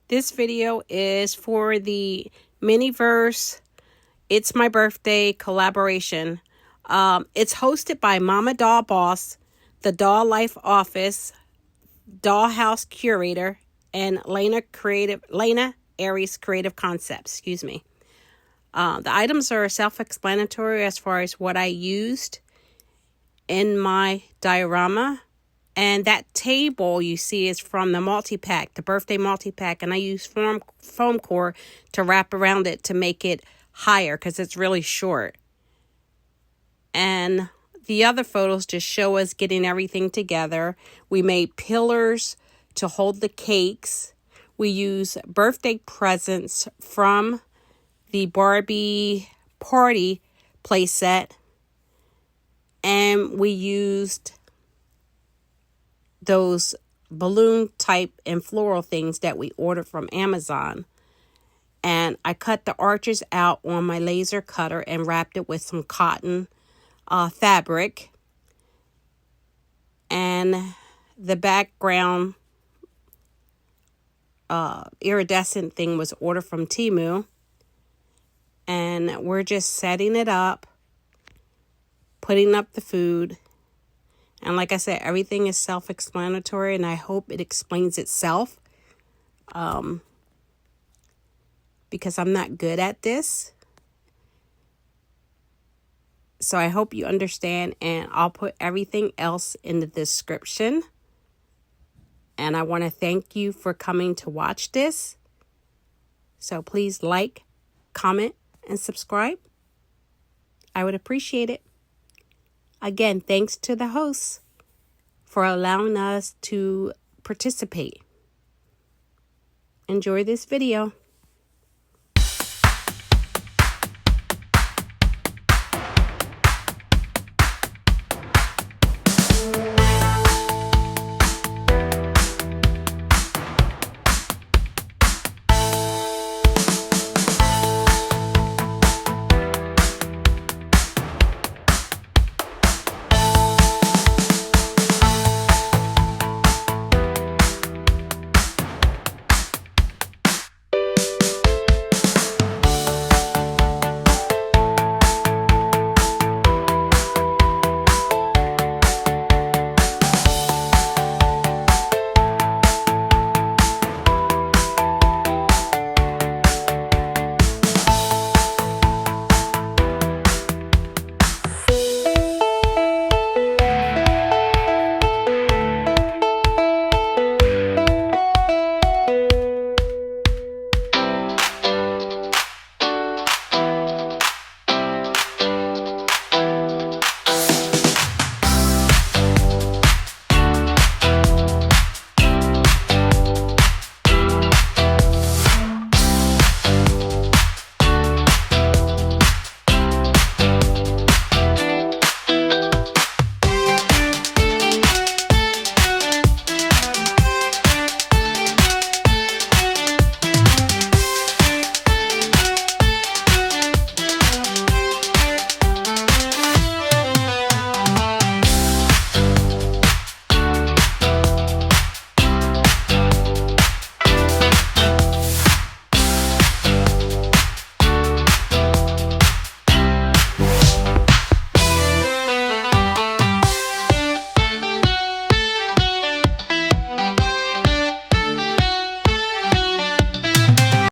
This video is for the Miniverse It's My Birthday collaboration. It's hosted by Mama Doll Boss, the Doll Life Office, Dollhouse Curator, and Laana Aries Creative Concepts. Excuse me. The items are self-explanatory as far as what I used in my diorama. And that table you see is from the multi-pack, the birthday multi-pack. And I use foam core to wrap around it to make it higher because it's really short. And the other photos just show us getting everything together. We made pillars to hold the cakes. We use birthday presents from the Barbie party playset. And we used those balloon type and floral things that we ordered from Amazon. And I cut the arches out on my laser cutter and wrapped it with some cotton fabric. And the background iridescent thing was ordered from Temu. And we're just setting it up, putting up the food. And like I said, everything is self-explanatory, and I hope it explains itself. Because I'm not good at this. So I hope you understand, and I'll put everything else in the description. And I want to thank you for coming to watch this. So please like, comment, and subscribe. I would appreciate it. Again, thanks to the hosts for allowing us to participate. Enjoy this video.